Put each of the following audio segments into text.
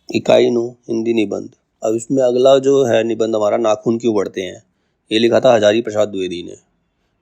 इकाई नो हिंदी निबंध। अब इसमें अगला जो है निबंध हमारा नाखून क्यों बढ़ते हैं। ये लिखा था हजारी प्रसाद द्विवेदी ने।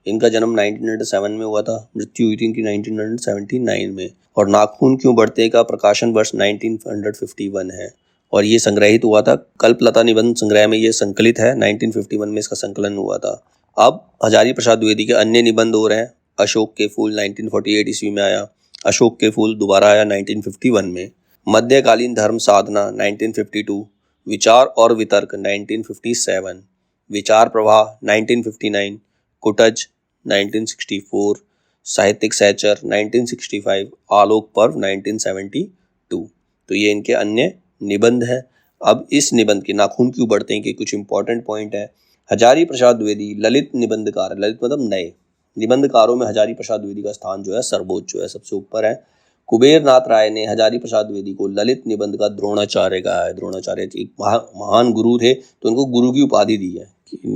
इनका जन्म 1907 में हुआ था, मृत्यु हुई थी इनकी 1979 में। और नाखून क्यों बढ़ते हैं का प्रकाशन वर्ष 1951 है और ये संग्रहित हुआ था कल्पलता निबंध संग्रह में। ये संकलित है, 1951 में इसका संकलन हुआ था। अब हजारी प्रसाद द्विवेदी के अन्य निबंध हो रहे हैं। अशोक के फूल 1948 ईस्वी में आया। अशोक के फूल दोबारा आया 1951 में। मध्यकालीन धर्म साधना 1952, विचार और वितर्क 1957, विचार प्रवाह 1959, कुटज 1964, साहित्यिक सहचर 1965, आलोक पर्व 1972। तो ये इनके अन्य निबंध हैं। अब इस निबंध के नाखून क्यों बढ़ते हैं के कुछ इंपॉर्टेंट पॉइंट है। हजारी प्रसाद द्विवेदी ललित निबंधकार, ललित मतलब नए निबंधकारों में हजारी प्रसाद द्विवेदी का स्थान जो है सर्वोच्च जो है, सबसे ऊपर है। कुबेर नाथ राय ने हजारी प्रसाद द्विवेदी को ललित निबंध का द्रोणाचार्य कहा है। द्रोणाचार्य एक महान गुरु थे, तो उनको गुरु की उपाधि दी है।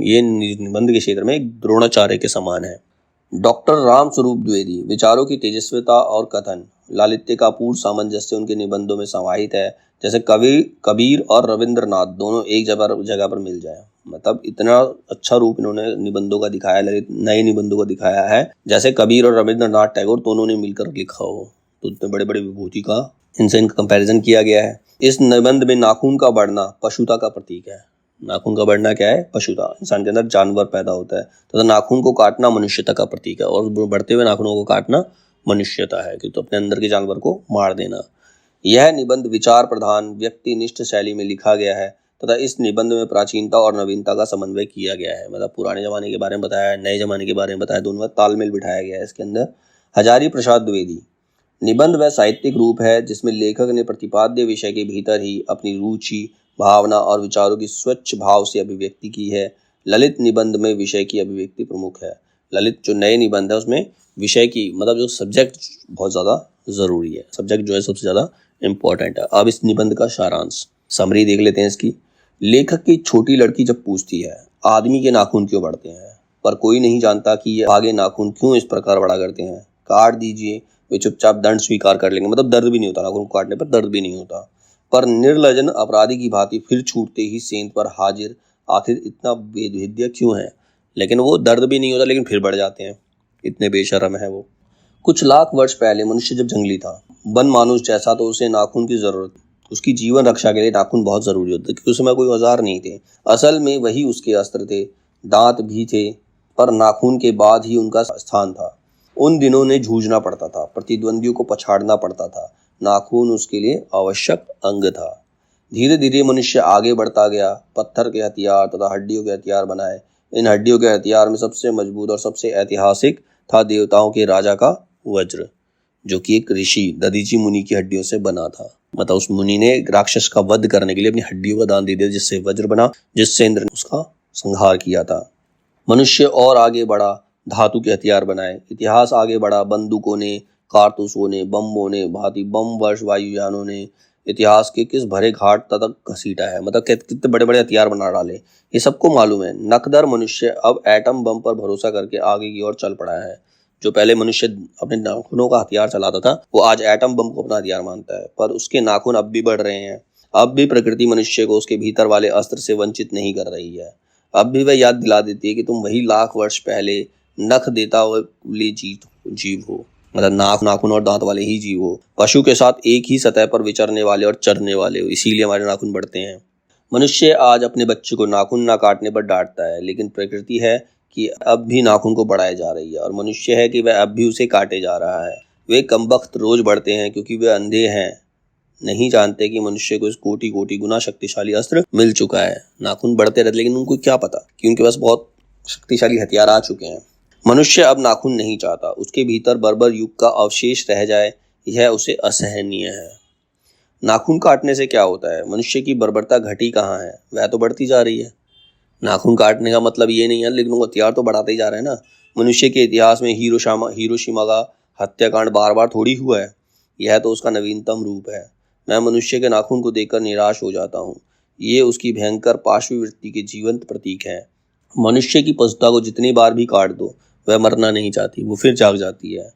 ये निबंध के क्षेत्र में द्रोणाचार्य के समान है। डॉक्टर राम स्वरूप द्विवेदी, विचारों की तेजस्विता और कथन, लालित्य का पूर्ण सामंजस्य उनके निबंधों में समाहित है। जैसे कबीर और रविंद्रनाथ दोनों एक जगह पर मिल जाए, मतलब इतना अच्छा रूप इन्होंने निबंधों का दिखाया, ललित नए निबंधों का दिखाया है जैसे कबीर और रविंद्रनाथ टैगोर दोनों ने मिलकर लिखा हो। तो इतने बड़े बड़े विभूति का इनसे इनका कंपैरिजन किया गया है। इस निबंध में नाखून का बढ़ना पशुता का प्रतीक है। नाखून का बढ़ना क्या है? पशुता। इंसान के अंदर जानवर पैदा होता है, तो नाखून को काटना मनुष्यता का प्रतीक है और बढ़ते हुए नाखूनों को काटना मनुष्यता है, क्योंकि तो अपने अंदर के जानवर को मार देना। यह निबंध विचार प्रधान व्यक्तिनिष्ठ शैली में लिखा गया है तथा इस निबंध में प्राचीनता और नवीनता का समन्वय किया गया है। मतलब पुराने जमाने के बारे में बताया है, नए जमाने के बारे में बताया, दोनों में तालमेल बिठाया गया है इसके अंदर। हजारी प्रसाद द्विवेदी निबंध वह साहित्यिक रूप है जिसमें लेखक ने प्रतिपाद्य विषय के भीतर ही अपनी रुचि, भावना और विचारों की स्वच्छ भाव से अभिव्यक्ति की है। ललित निबंध में विषय की अभिव्यक्ति प्रमुख है। ललित जो नए निबंध है उसमें विषय की मतलब जो सब्जेक्ट बहुत ज़्यादा ज़रूरी है, सब्जेक्ट जो है सबसे ज़्यादा इम्पोर्टेंट है। अब इस निबंध का सारांश समरी देख लेते हैं इसकी। लेखक की छोटी लड़की जब पूछती है आदमी के नाखून क्यों बढ़ते हैं, पर कोई नहीं जानता कि ये आगे नाखून क्यों इस प्रकार बढ़ा करते हैं। काट दीजिए, वे चुपचाप दंड स्वीकार कर लेंगे, मतलब दर्द भी नहीं होता, नाखून काटने पर दर्द भी नहीं होता। पर निर्लजन अपराधी की भांति फिर छूटते ही सेंध पर हाजिर, आखिर इतना बेधुविद्या क्यों है। लेकिन वो दर्द भी नहीं होता लेकिन फिर बढ़ जाते हैं, इतने बेशर्म है वो। कुछ लाख वर्ष पहले मनुष्य जब जंगली था, वन मानुष जैसा, तो उसे नाखून की जरूरत, उसकी जीवन रक्षा के लिए नाखून बहुत जरूरी होते, क्योंकि उस समय कोई औजार नहीं थे। असल में वही उसके अस्त्र थे। दांत भी थे, पर नाखून के बाद ही उनका स्थान था। उन दिनों ने जूझना पड़ता था, प्रतिद्वंदियों को पछाड़ना पड़ता था। नाखून उसके लिए आवश्यक अंग था। धीरे धीरे मनुष्य आगे बढ़ता गया, पत्थर के हथियार तथा हड्डियों के हथियार बनाए। इन हड्डियों के हथियार में सबसे मजबूत और सबसे ऐतिहासिक था देवताओं के राजा का वज्र, जो कि एक ऋषि दधीची मुनि की हड्डियों से बना था। मतलब उस मुनि ने राक्षस का वध करने के लिए अपनी हड्डियों का दान दे दिया, जिससे वज्र बना, जिससे इंद्र ने उसका संहार किया था। मनुष्य और आगे बढ़ा, धातु के हथियार बनाए। इतिहास आगे बढ़ा, बंदूकों ने, कारतूसों ने, बम्बों ने, भांति बम वर्ष वायुयानों ने इतिहास के किस भरे घाट तक घसीटा है। मतलब कितने बड़े बड़े हथियार बना डाले, ये सबको मालूम है। नकदर मनुष्य अब एटम बम पर भरोसा करके आगे की ओर चल पड़ा है। जो पहले मनुष्य अपने नाखूनों का हथियार चलाता था, वो आज एटम बम को अपना हथियार मानता है। पर उसके नाखून अब भी बढ़ रहे हैं। अब भी प्रकृति मनुष्य को उसके भीतर वाले अस्त्र से वंचित नहीं कर रही है। अब भी वह याद दिला देती है कि तुम वही लाख वर्ष पहले नख देता वाले जीव हो, मतलब नाखून और दांत वाले ही जीव हो। पशु के साथ एक ही सतह पर विचरने वाले और चरने वाले हो, इसीलिए हमारे नाखून बढ़ते हैं। मनुष्य आज अपने बच्चे को नाखून ना काटने पर डांटता है, लेकिन प्रकृति है कि अब भी नाखून को बढ़ाए जा रही है, और मनुष्य है कि वह अब भी उसे काटे जा रहा है। वे कमबख्त रोज बढ़ते हैं क्योंकि वे अंधे हैं, नहीं जानते कि मनुष्य को इस कोटि कोटि गुना शक्तिशाली अस्त्र मिल चुका है। नाखून बढ़ते रहते, लेकिन उनको क्या पता कि उनके पास बहुत शक्तिशाली हथियार आ चुके हैं। मनुष्य अब नाखून नहीं चाहता, उसके भीतर बर्बर युग का अवशेष रह जाए, यह उसे असहनीय है। नाखून काटने से क्या होता है? मनुष्य की बर्बरता घटी कहाँ है? वह तो बढ़ती जा रही है। नाखून काटने का मतलब ये नहीं है, लेकिन वो हथियार तो बढ़ाते ही जा रहे हैं ना। मनुष्य के इतिहास में हिरोशिमा का हत्याकांड बार बार थोड़ी हुआ है, यह तो उसका नवीनतम रूप है। मैं मनुष्य के नाखून को देखकर निराश हो जाता हूँ। ये उसकी भयंकर पार्श्ववृत्ति के जीवंत प्रतीक है। मनुष्य की पशुता को जितनी बार भी काट दो, वह मरना नहीं चाहती, वो फिर जाग जाती है।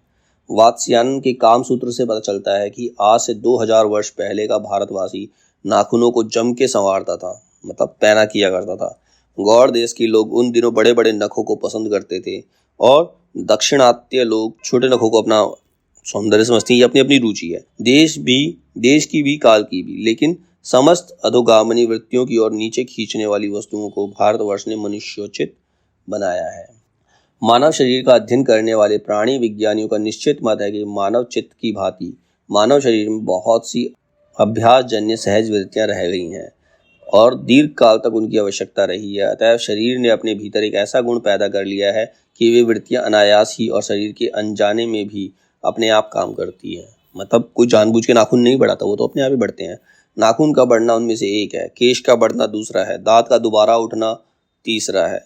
वात्स्यायन के काम सूत्र से पता चलता है कि आज से 2000 वर्ष पहले का भारतवासी नाखूनों को जम के संवारता था, मतलब पैना किया करता था। गौड़ देश के लोग उन दिनों बड़े बड़े नखों को पसंद करते थे और दक्षिणात्य लोग छोटे नखों को अपना सौंदर्य समझते हैं। ये अपनी अपनी रुचि है, देश की भी काल की भी। लेकिन समस्त अधोगामिनी वृत्तियों की ओर नीचे खींचने वाली वस्तुओं को भारतवर्ष ने मनुष्योचित बनाया है। मानव शरीर का अध्ययन करने वाले प्राणी विज्ञानियों का निश्चित मत है कि मानव चित्त की भांति मानव शरीर में बहुत सी अभ्यासजन्य सहज वृत्तियां रह गई हैं और दीर्घ काल तक उनकी आवश्यकता रही है। अतः शरीर ने अपने भीतर एक ऐसा गुण पैदा कर लिया है कि वे वृत्तियां अनायास ही और शरीर के अनजाने में भी अपने आप काम करती हैं। मतलब कोई जानबूझ के नाखून नहीं बढ़ाता, वो तो अपने आप ही बढ़ते हैं। नाखून का बढ़ना उनमें से एक है, केश का बढ़ना दूसरा है, दांत का दोबारा उठना तीसरा है,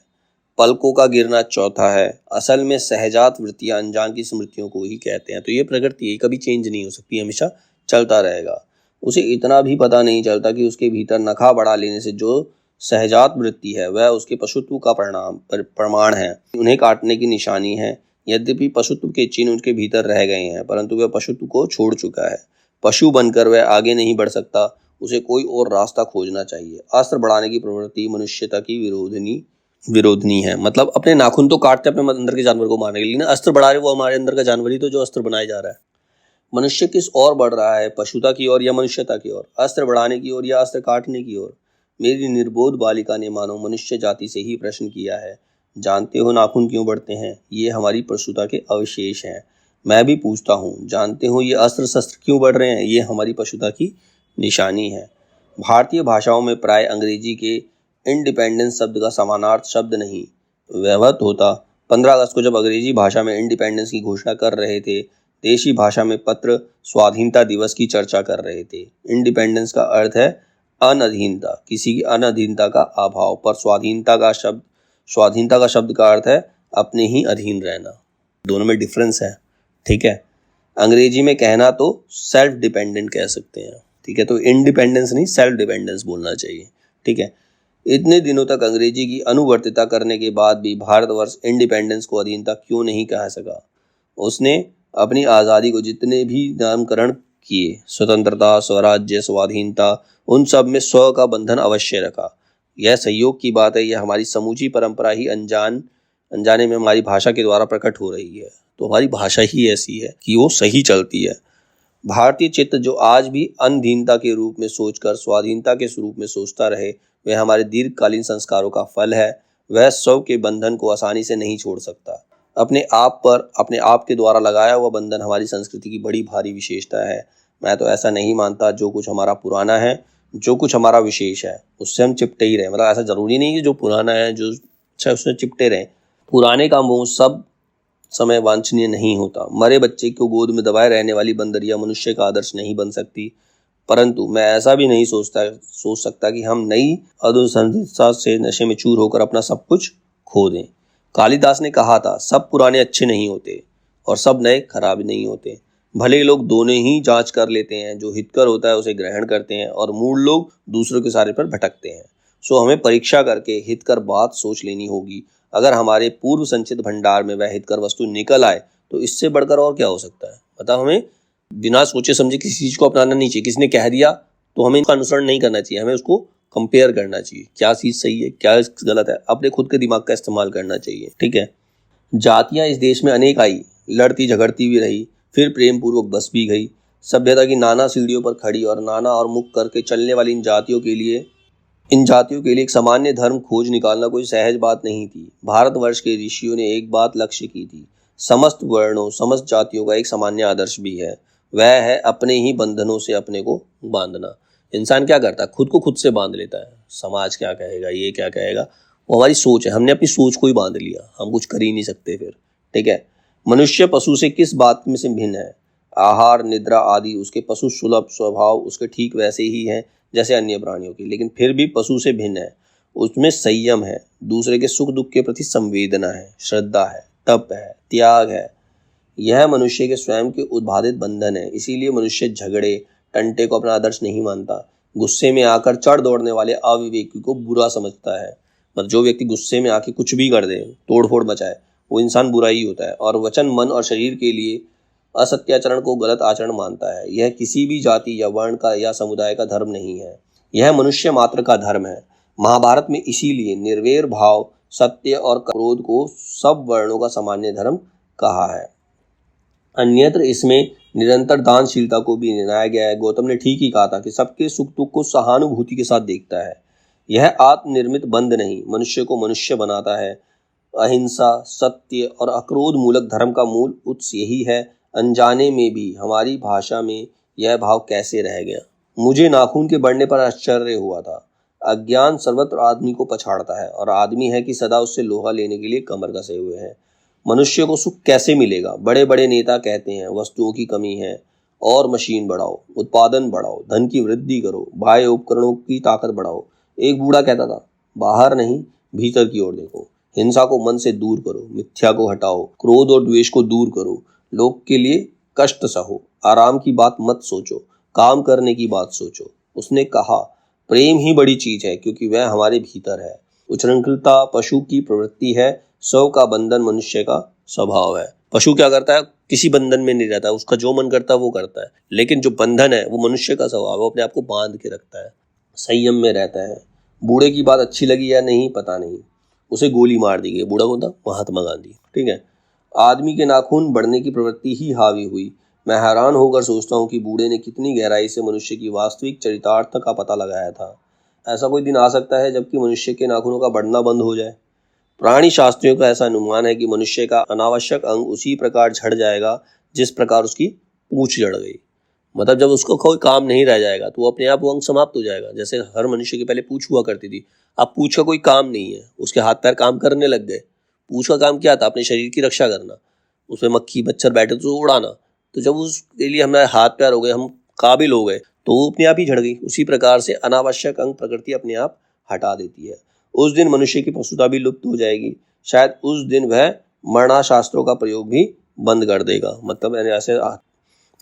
पलकों का गिरना चौथा है। असल में सहजात वृत्तियां अनजान की स्मृतियों को ही कहते हैं। तो ये प्रकृति है, कभी चेंज नहीं हो सकती, हमेशा चलता रहेगा। उसे इतना भी पता नहीं चलता कि उसके भीतर नखा बढ़ा लेने से जो सहजात वृत्ति है वह उसके पशुत्व का प्रमाण है, उन्हें काटने की निशानी है। यद्यपि पशुत्व के चिन्ह उनके भीतर रह गए हैं, परंतु वह पशुत्व को छोड़ चुका है। पशु बनकर वह आगे नहीं बढ़ सकता, उसे कोई और रास्ता खोजना चाहिए। अस्त्र बढ़ाने की प्रवृत्ति मनुष्यता की विरोधनी है। मतलब अपने नाखून तो काटते अपने अंदर के जानवर को मारने के लिए ना, अस्त्र बढ़ा रहे वो हमारे अंदर का जानवर ही तो जो अस्त्र बनाया जा रहा है। मनुष्य किस ओर बढ़ रहा है, पशुता की ओर या मनुष्यता की ओर, अस्त्र बढ़ाने की ओर या अस्त्र काटने की ओर? मेरी निर्बोध बालिका ने मानो मनुष्य जाति से ही प्रश्न किया है। जानते हो नाखून क्यों बढ़ते हैं? ये हमारी पशुता के अवशेष हैं। मैं भी पूछता हूँ, जानते हो ये अस्त्र शस्त्र क्यों बढ़ रहे हैं? ये हमारी पशुता की निशानी है। भारतीय भाषाओं में प्राय अंग्रेजी के इंडिपेंडेंस शब्द का समानार्थ शब्द नहीं व्यवहृत होता। 15 अगस्त को जब अंग्रेजी भाषा में इंडिपेंडेंस की घोषणा कर रहे थे, देशी भाषा में पत्र स्वाधीनता दिवस की चर्चा कर रहे थे। इंडिपेंडेंस का अर्थ है अनधीनता, किसी की अनधीनता का अभाव, पर स्वाधीनता का शब्द का अर्थ है अपने ही अधीन रहना। दोनों में डिफरेंस है, ठीक है। अंग्रेजी में कहना तो सेल्फ डिपेंडेंट कह सकते हैं, ठीक है। तो इंडिपेंडेंस नहीं, सेल्फ डिपेंडेंस बोलना चाहिए, ठीक है। इतने दिनों तक अंग्रेजी की अनुवर्तिता करने के बाद भी भारतवर्ष इंडिपेंडेंस को अधीनता क्यों नहीं कह सका? उसने अपनी आज़ादी को जितने भी नामकरण किए, स्वतंत्रता, स्वराज्य, स्वाधीनता, उन सब में स्व का बंधन अवश्य रखा। यह संयोग की बात है, यह हमारी समूची परंपरा ही अनजाने में हमारी भाषा के द्वारा प्रकट हो रही है। तो हमारी भाषा ही ऐसी है कि वो सही चलती है। भारतीय चित्त जो आज भी अनधीनता के रूप में सोचकर स्वाधीनता के स्वरूप में सोचता रहे, वह हमारे दीर्घकालीन संस्कारों का फल है। वह स्व के बंधन को आसानी से नहीं छोड़ सकता। अपने आप के द्वारा लगाया हुआ बंधन हमारी संस्कृति की बड़ी भारी विशेषता है। मैं तो ऐसा नहीं मानता जो कुछ हमारा पुराना है, जो कुछ हमारा विशेष है, उससे हम चिपटे ही रहे। मतलब ऐसा जरूरी नहीं कि जो पुराना है जो अच्छा उससे चिपटे रहे। पुराने का मोह सब समय वांछनीय नहीं होता। मरे बच्चे को गोद में दबाए रहने वाली बंदरिया मनुष्य का आदर्श नहीं बन सकती। परंतु मैं ऐसा भी नहीं सोच सकता कि हम नई अधुसंधिता से नशे में चूर होकर अपना सब कुछ खो दें। कालिदास ने कहा था, सब पुराने अच्छे नहीं होते और सब नए खराब नहीं होते। भले लोग दोनों ही जांच कर लेते हैं, जो हितकर होता है उसे ग्रहण करते हैं और मूढ़ लोग दूसरों के सारे पर भटकते हैं। सो हमें परीक्षा करके हितकर बात सोच लेनी होगी। अगर हमारे पूर्व संचित भंडार में वह हितकर वस्तु निकल आए तो इससे बढ़कर और क्या हो सकता है। मतलब हमें बिना सोचे समझे किसी चीज को अपनाना नहीं चाहिए। किसी ने कह दिया तो हमें उसका अनुसरण नहीं करना चाहिए, हमें उसको कंपेयर करना चाहिए, क्या चीज सही है क्या गलत है, अपने खुद के दिमाग का इस्तेमाल करना चाहिए, ठीक है। जातियां इस देश में अनेक आई, लड़ती झगड़ती भी रही, फिर प्रेम पूर्वक बस भी गई। सभ्यता की नाना सीढ़ियों पर खड़ी और नाना और मुख करके चलने वाली इन जातियों के लिए एक सामान्य धर्म खोज निकालना कोई सहज बात नहीं थी। भारतवर्ष के ऋषियों ने एक बात लक्ष्य की थी, समस्त वर्णों समस्त जातियों का एक सामान्य आदर्श भी है, वह है अपने ही बंधनों से अपने को बांधना। इंसान क्या करता है, खुद को खुद से बांध लेता है। समाज क्या कहेगा, ये क्या कहेगा, वो हमारी सोच है, हमने अपनी सोच को ही बांध लिया, हम कुछ कर ही नहीं सकते फिर, ठीक है। मनुष्य पशु से किस बात में से भिन्न है? आहार निद्रा आदि उसके पशु सुलभ स्वभाव उसके ठीक वैसे ही हैं जैसे अन्य प्राणियों की, लेकिन फिर भी पशु से भिन्न है। उसमें संयम है, दूसरे के सुख दुख के प्रति संवेदना है, श्रद्धा है, तप है, त्याग है। यह मनुष्य के स्वयं के उद्भादित बंधन है। इसीलिए मनुष्य झगड़े टंटे को अपना आदर्श नहीं मानता। गुस्से में आकर चढ़ दौड़ने वाले अविवेकी को बुरा समझता है। मतलब जो व्यक्ति गुस्से में आके कुछ भी कर दे, तोड़ फोड़ मचाए, वो इंसान बुरा ही होता है और वचन मन और शरीर के लिए असत्याचरण को गलत आचरण मानता है। यह किसी भी जाति या वर्ण का या समुदाय का धर्म नहीं है। यह मनुष्य मात्र का धर्म है। महाभारत में इसीलिए निर्वैर भाव, सत्य और क्रोध को सब वर्णों का सामान्य धर्म कहा है। अन्यत्र इसमें निरंतर दानशीलता को भी गिनाया गया है। गौतम ने ठीक ही कहा था कि सबके सुख दुख को सहानुभूति के साथ देखता है। यह आत्मनिर्मित बंध नहीं, मनुष्य को मनुष्य बनाता है। अहिंसा, सत्य और अक्रोध मूलक धर्म का मूल उत्स यही है। अनजाने में भी हमारी भाषा में यह भाव कैसे रह गया। मुझे नाखून के बढ़ने पर आश्चर्य हुआ था। अज्ञान सर्वत्र आदमी को पछाड़ता है और आदमी है कि सदा उससे लोहा लेने के लिए कमर कसे हुए है। मनुष्य को सुख कैसे मिलेगा? बड़े बड़े नेता कहते हैं वस्तुओं की कमी है और मशीन बढ़ाओ, उत्पादन बढ़ाओ, धन की वृद्धि करो, बाह्य उपकरणों की ताकत बढ़ाओ। एक बूढ़ा कहता था, बाहर नहीं भीतर की ओर देखो। हिंसा को मन से दूर करो, मिथ्या को हटाओ, क्रोध और द्वेष को दूर करो, लोग के लिए कष्ट सहो, आराम की बात मत सोचो, काम करने की बात सोचो। उसने कहा, प्रेम ही बड़ी चीज है क्योंकि वह हमारे भीतर है। उच्छृंखलता पशु की प्रवृत्ति है, स्व का बंधन मनुष्य का स्वभाव है। पशु क्या करता है? किसी बंधन में नहीं रहता, उसका जो मन करता है वो करता है। लेकिन जो बंधन है वो मनुष्य का स्वभाव है, वो अपने आप को बांध के रखता है, संयम में रहता है। बूढ़े की बात अच्छी लगी या नहीं पता नहीं, उसे गोली मार दी गई। बूढ़ा कौन था? महात्मा गांधी। ठीक है। आदमी के नाखून बढ़ने की प्रवृत्ति ही हावी हुई। मैं हैरान होकर सोचता हूँ कि बूढ़े ने कितनी गहराई से मनुष्य की वास्तविक चरितार्थ का पता लगाया था। ऐसा कोई दिन आ सकता है जबकि मनुष्य के नाखूनों का बढ़ना बंद हो जाए। प्राणी शास्त्रियों का ऐसा अनुमान है कि मनुष्य का अनावश्यक अंग उसी प्रकार झड़ जाएगा जिस प्रकार उसकी पूंछ जड़ गई। मतलब जब उसको कोई काम नहीं रह जाएगा तो वो अपने आप वो अंग समाप्त हो जाएगा। जैसे हर मनुष्य की पहले पूंछ हुआ करती थी, अब पूंछ का कोई काम नहीं है, उसके हाथ पैर काम करने लग गए। पूंछ का काम क्या था? अपने शरीर की रक्षा करना, उसमें मक्खी मच्छर बैठे तो उड़ाना। तो जब उसके लिए हमारे हाथ पैर हो गए, हम काबिल हो गए, तो वो अपने आप ही झड़ गई। उसी प्रकार से अनावश्यक अंग प्रकृति अपने आप हटा देती है। उस दिन मनुष्य की पशुता भी लुप्त हो जाएगी। शायद उस दिन वह मरणाशास्त्रों का प्रयोग भी बंद कर देगा, मतलब ऐसे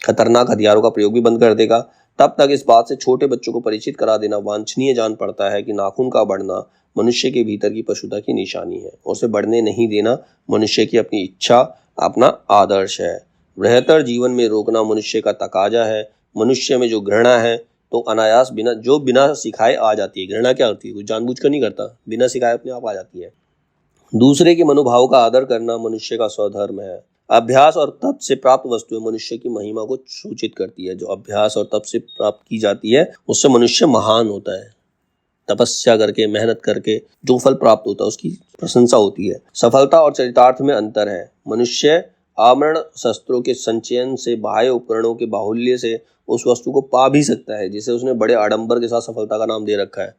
खतरनाक हथियारों का प्रयोग भी बंद कर देगा। तब तक इस बात से छोटे बच्चों को परिचित करा देना वांछनीय जान पड़ता है कि नाखून का बढ़ना मनुष्य के भीतर की पशुता की निशानी है और उसे बढ़ने नहीं देना मनुष्य की अपनी इच्छा, अपना आदर्श है। बेहतर जीवन में रोकना मनुष्य का तकाजा है। मनुष्य में जो घृणा है तो अनायास बिना सिखाए आ जाती है। घृणा क्या होती है? कोई जानबूझकर नहीं करता, बिना सिखाए अपने आप आ जाती है। दूसरे के मनोभाव का आदर करना मनुष्य का स्वधर्म है। अभ्यास और तप से प्राप्त वस्तुएं मनुष्य की महिमा को सूचित करती है। जो अभ्यास और तप से प्राप्त की जाती है उससे मनुष्य महान होता है। तपस्या करके, मेहनत करके जो फल प्राप्त होता है उसकी प्रशंसा होती है। सफलता और चरितार्थ में अंतर है। मनुष्य आमरण शस्त्रों के संचयन से, बाह्य उपकरणों के बाहुल्य से उस वस्तु को पा भी सकता है जिसे उसने बड़े आडंबर के साथ सफलता का नाम दे रखा है।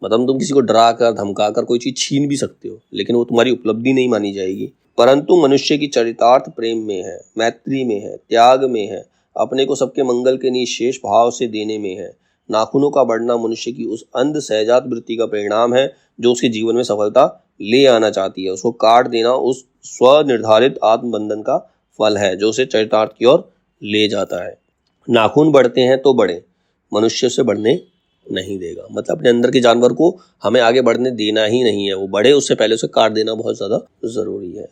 मतलब तुम किसी को डरा कर, धमका कर कोई चीज छीन भी सकते हो, लेकिन वो तुम्हारी उपलब्धि नहीं मानी जाएगी। परंतु मनुष्य की चरितार्थ प्रेम में है, मैत्री में है, त्याग में है, अपने को सबके मंगल के निशेष भाव से देने में है। नाखूनों का बढ़ना मनुष्य की उस अंध सहजात वृत्ति का परिणाम है जो उसके जीवन में सफलता ले आना चाहती है। उसको काट देना उस स्वनिर्धारित आत्मबंधन का फल है जो उसे चरितार्थ की ओर ले जाता है। नाखून बढ़ते हैं तो बढ़े, मनुष्य से बढ़ने नहीं देगा। मतलब अपने अंदर के जानवर को हमें आगे बढ़ने देना ही नहीं है। वो बढ़े उससे पहले उसे काट देना बहुत ज्यादा जरूरी है।